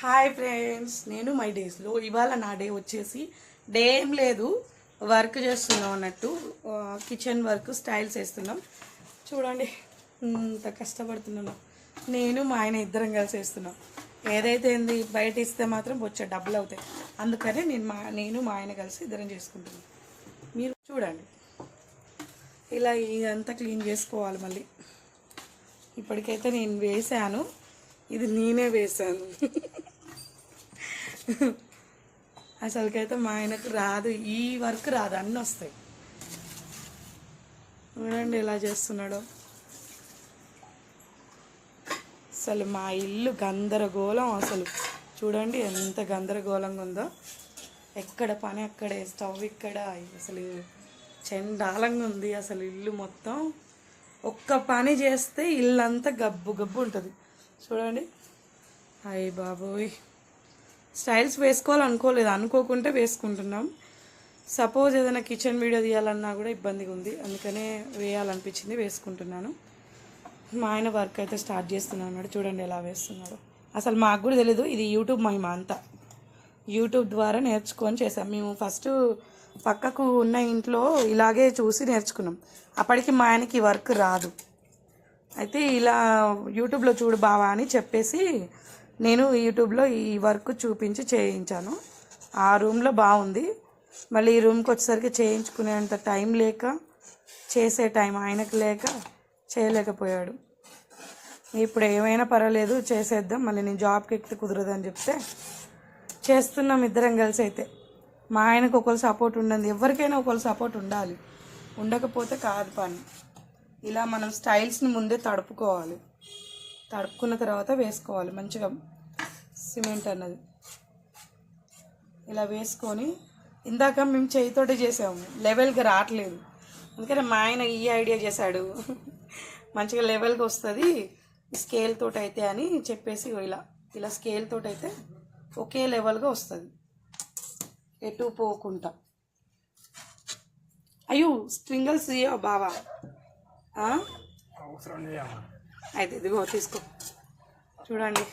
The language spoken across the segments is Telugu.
హాయ్ ఫ్రెండ్స్, నేను మై డేస్లో ఇవాళ నా డే వచ్చేసి డే ఏం లేదు, వర్క్ చేస్తున్నాం అన్నట్టు. కిచెన్ వర్క్ స్టైల్స్ వేస్తున్నాం. చూడండి ఇంత కష్టపడుతున్నాను. నేను మా ఆయన ఇద్దరం కలిసి వేస్తున్నాం. ఏదైతే ఏంది బయట ఇస్తే మాత్రం వచ్చే డబ్బులు అవుతాయి. అందుకనే నేను మా ఆయన కలిసి ఇద్దరం చేసుకుంటున్నాను. మీరు చూడండి, ఇలా ఇదంతా క్లీన్ చేసుకోవాలి. మళ్ళీ ఇప్పటికైతే నేను వేసాను, ఇది నేనే వేసాను. అసలుకైతే మా ఆయనకు రాదు, ఈ వర్క్ రాదు, అన్నీ వస్తాయి. చూడండి ఎలా చేస్తున్నాడో. అసలు మా ఇల్లు గందరగోళం. అసలు చూడండి ఎంత గందరగోళంగా ఉందో. ఎక్కడ పని అక్కడే, స్టవ్ ఇక్కడ. అసలు చెండాలంగా ఉంది అసలు ఇల్లు మొత్తం. ఒక్క పని చేస్తే ఇల్లంతా గబ్బు గబ్బు ఉంటుంది. చూడండి. అయ్య బాబోయ్, స్టైల్స్ వేసుకోవాలనుకోలేదు, అనుకోకుంటే వేసుకుంటున్నాం. సపోజ్ ఏదైనా కిచెన్ వీడియో తీయాలన్నా కూడా ఇబ్బందిగా ఉంది, అందుకనే వేయాలనిపించింది, వేసుకుంటున్నాను. మా ఆయన వర్క్ అయితే స్టార్ట్ చేస్తున్నాను అన్నాడు. చూడండి ఎలా వేస్తున్నాడు. అసలు మాకు కూడా తెలీదు, ఇది యూట్యూబ్ మహిమ అంతా. యూట్యూబ్ ద్వారా నేర్చుకొని చేసాం. మేము ఫస్ట్ పక్కకు ఉన్న ఇంట్లో ఇలాగే చూసి నేర్చుకున్నాం. అప్పటికి మా ఆయనకి వర్క్ రాదు. అయితే ఇలా యూట్యూబ్లో చూడు బావా అని చెప్పేసి నేను యూట్యూబ్లో ఈ వర్క్ చూపించి చేయించాను. ఆ రూమ్లో బాగుంది. మళ్ళీ ఈ రూమ్కి వచ్చేసరికి చేయించుకునేంత టైం లేక, చేసే టైం ఆయనకు లేక చేయలేకపోయాడు. ఇప్పుడు ఏమైనా పర్వాలేదు చేసేద్దాం, మళ్ళీ నేను జాబ్కి ఎక్కితే కుదరదని చెప్తే చేస్తున్నాం ఇద్దరం కలిసి. అయితే మా ఆయనకు ఒకరు సపోర్ట్ ఉండదు, ఎవరికైనా ఒకరు సపోర్ట్ ఉండాలి, ఉండకపోతే కాదు పని. ఇలా మనం స్టైల్స్ని ముందే తడుపుకోవాలి, తడుపుకున్న తర్వాత వేసుకోవాలి మంచిగా. సిమెంట్ అన్నది ఇలా వేసుకొని, ఇందాక మేము చేయితోటి చేసాము, లెవెల్గా రావట్లేదు. అందుకని మా ఆయన ఈ ఐడియా చేశాడు, మంచిగా లెవెల్గా వస్తుంది స్కేల్ తోటి అయితే అని చెప్పేసి, ఇలా స్కేల్ తోటి అయితే ఒకే లెవెల్గా వస్తుంది, ఎటు పోకుండా. అయ్యో స్ట్రింగల్స్ బావా, అయితే ఇదిగో తీసుకో. చూడండి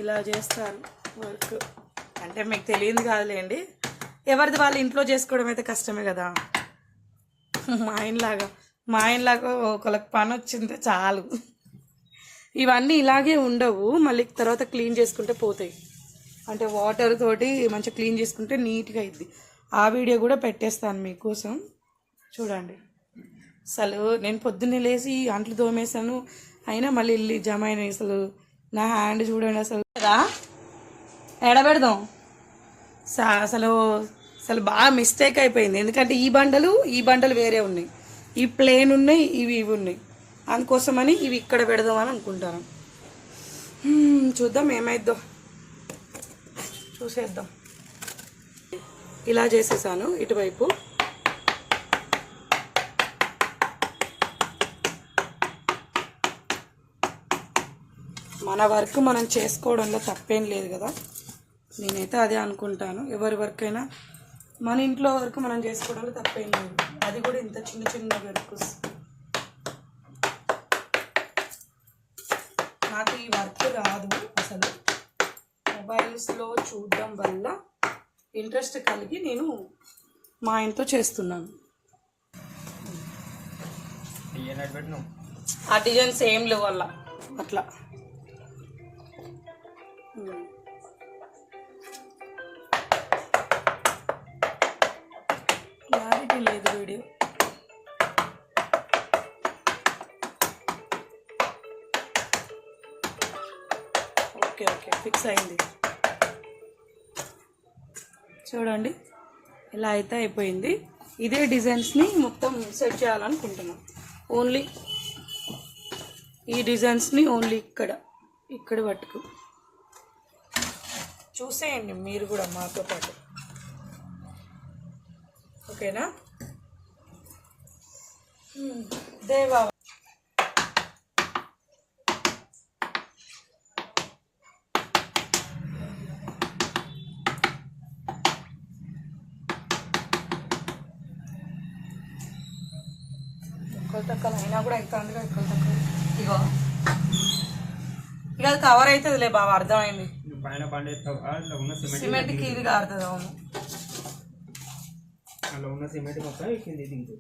ఇలా చేస్తారు వర్క్. అంటే మీకు తెలియదు కాదులేండి, ఎవరిది వాళ్ళు ఇంట్లో చేసుకోవడం అయితే కష్టమే కదా. మా ఆయనలాగా ఒకళ్ళకి పని వచ్చిందే చాలు. ఇవన్నీ ఇలాగే ఉండవు, మళ్ళీ తర్వాత క్లీన్ చేసుకుంటే పోతాయి. అంటే వాటర్ తోటి మంచిగా క్లీన్ చేసుకుంటే నీట్గా అయింది. ఆ వీడియో కూడా పెట్టేస్తాను మీకోసం. చూడండి. అసలు నేను పొద్దున్నే లేచి అంట్లు తోమేసాను, అయినా మళ్ళీ ఇల్లు జమ అయినాయి. అసలు నా హ్యాండ్ చూడండి, అసలు ఎడబెడదాం. అసలు అసలు బాగా మిస్టేక్ అయిపోయింది. ఎందుకంటే ఈ బండలు వేరే ఉన్నాయి, ఈ ప్లేన్ ఉన్నాయి, ఇవి ఉన్నాయి. అందుకోసమని ఇవి ఇక్కడ పెడదామని అనుకుంటాను. చూద్దాం ఏమైద్దో, చూసేద్దాం. ఇలా చేసేసాను ఇటువైపు. మన వర్క్ మనం చేసుకోవడంలో తప్పేం లేదు కదా, నేనైతే అదే అనుకుంటాను. ఎవరి వర్క్ అయినా మన ఇంట్లో వర్క్ మనం చేసుకోవడంలో తప్పేం లేదు, అది కూడా ఇంత చిన్న చిన్న వర్క్. నాకు ఈ వర్క్ రాదు అసలు, మొబైల్స్లో చూడడం వల్ల ఇంట్రెస్ట్ కలిగి నేను మా ఆయనతో చేస్తున్నాను. ఆ డిజైన్స్ ఏం లేవు వల్ల అట్లా. క్లారిటీ లేదు వీడియో. ఓకే ఫిక్స్ అయింది. చూడండి ఇలా అయితే అయిపోయింది. ఇదే డిజైన్స్ని మొత్తం సెట్ చేయాలనుకుంటున్నాం. ఓన్లీ ఈ డిజైన్స్ని ఓన్లీ ఇక్కడ పట్టుకు చూసేయండి మీరు కూడా మాతో పాటు, ఓకేనా? దేవా కొలతక్కలు అయినా కూడా అవుతుంది కదా. కొలతక్కలు ఇగో అది కవర్ అవుతుందిలే బాబా, అర్థమైంది. పైన ఉన్న సిమెంట్కి ఇది కారుతుంది. అవును, అలా ఉన్న సిమెంట్ మొత్తం కింది దిగుతుంది.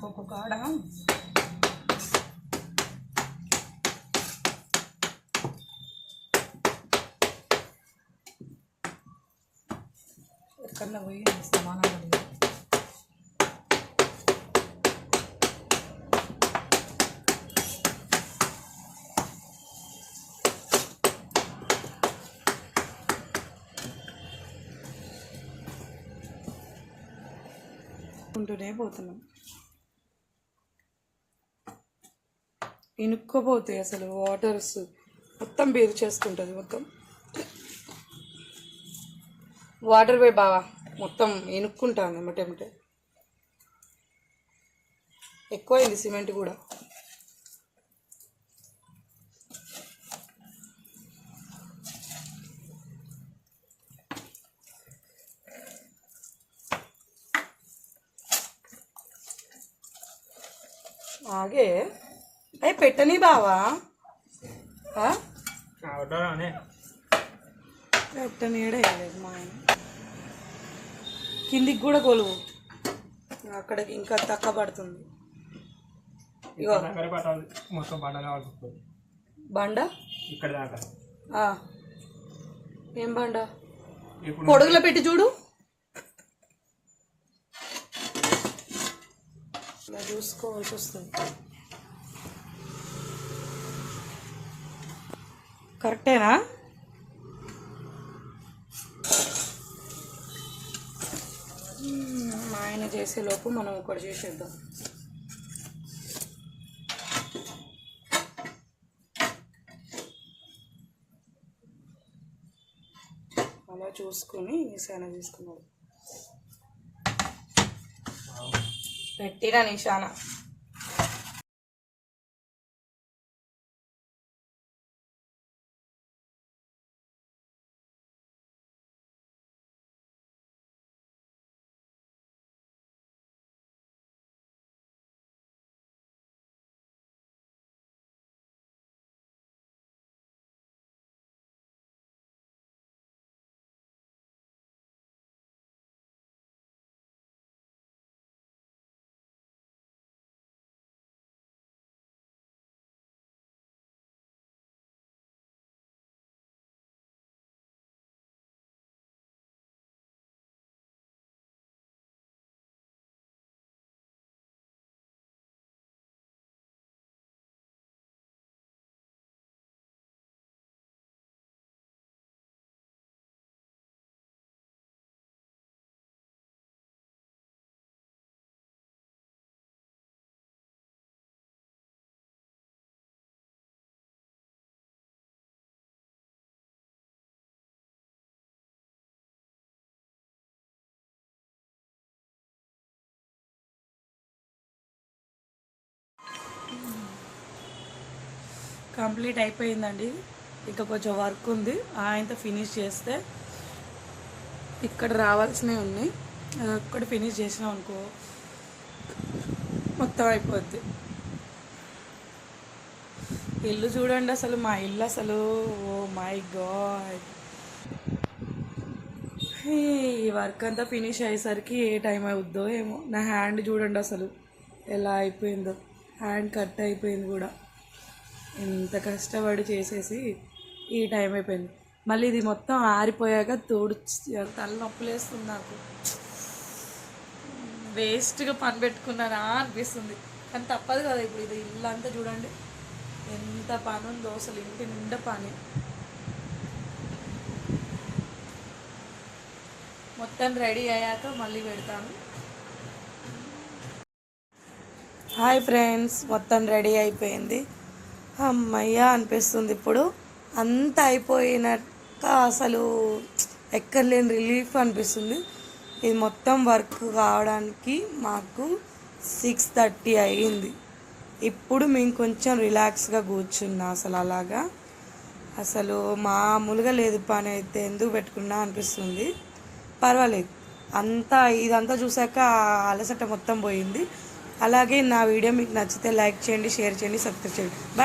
ఒక్కొక్క కాడ ఎక్కడ పోయి సమానంగా ఉంటూనే పోతున్నాం. ఇనుక్కోపోతాయి అసలు, వాటర్స్ మొత్తం బేరు చేసుకుంటుంది. మొత్తం వాటర్ పోయి బాగా మొత్తం ఇనుక్కుంటుంది ఎమ్మటెమ్మటే. ఎక్కువైంది సిమెంట్ కూడా. ఆగే అవి పెట్టని బావా, పెట్టనీయడే లేదు మా ఆయన. కిందికి కూడా కొలువు, అక్కడికి ఇంకా తక్కువ పడుతుంది. ఇగో బండ ఇక్కడ దాకా. ఏం బండ? పొడుగులో పెట్టి చూడు, ఇలా చూసుకోవాల్సి వస్తుంది. కరెక్టేనా? మా ఆయన చేసేలోపు మనం ఒకటి చేసేద్దాం. అలా చూసుకొని నిశాన తీసుకున్నాడు. పెట్టినా నిశాన. కంప్లీట్ అయిపోయిందండి. ఇక కొంచెం వర్క్ ఉంది, ఆయనతో ఫినిష్ చేస్తే ఇక్కడ రావాల్సినవి ఉన్నాయి. ఒక్కటి ఫినిష్ చేసినాం అనుకో మొత్తం అయిపోద్ది. ఇల్లు చూడండి అసలు, మా ఇల్లు అసలు ఓ మై గాడ్. ఈ వర్క్ అంతా ఫినిష్ అయ్యేసరికి ఏ టైం అవుద్దో ఏమో. నా హ్యాండ్ చూడండి అసలు ఎలా అయిపోయిందో, హ్యాండ్ కట్ అయిపోయింది కూడా. ఎంత కష్టపడి చేసేసి ఈ టైం అయిపోయింది. మళ్ళీ ఇది మొత్తం ఆరిపోయాక తలనొప్పులేస్తుంది నాకు. వేస్ట్గా పని పెట్టుకున్నానా అనిపిస్తుంది, కానీ తప్పదు కదా. ఇప్పుడు ఇది ఇల్లు అంతా చూడండి ఎంత పని ఉందో, అసలు ఇంటి నిండా పని. మొత్తం రెడీ అయ్యాక మళ్ళీ పెడతాను. హాయ్ ఫ్రెండ్స్, మొత్తం రెడీ అయిపోయింది. అమ్మయ్య అనిపిస్తుంది ఇప్పుడు. అంతా అయిపోయినాక అసలు ఎక్కర్లేని రిలీఫ్ అనిపిస్తుంది. ఇది మొత్తం వర్క్ కావడానికి మాకు 6:30 అయ్యింది. ఇప్పుడు మేము కొంచెం రిలాక్స్గా కూర్చున్నా. అసలు అలాగా అసలు మామూలుగా లేదు పని అయితే. ఎందుకు పెట్టుకున్నా అనిపిస్తుంది. పర్వాలేదు, ఇదంతా చూసాక ఆ అలసట మొత్తం పోయింది. అలాగే నా వీడియో మీకు నచ్చితే లైక్ చేయండి, షేర్ చేయండి, సబ్స్క్రైబ్ చేయండి. బాయ్.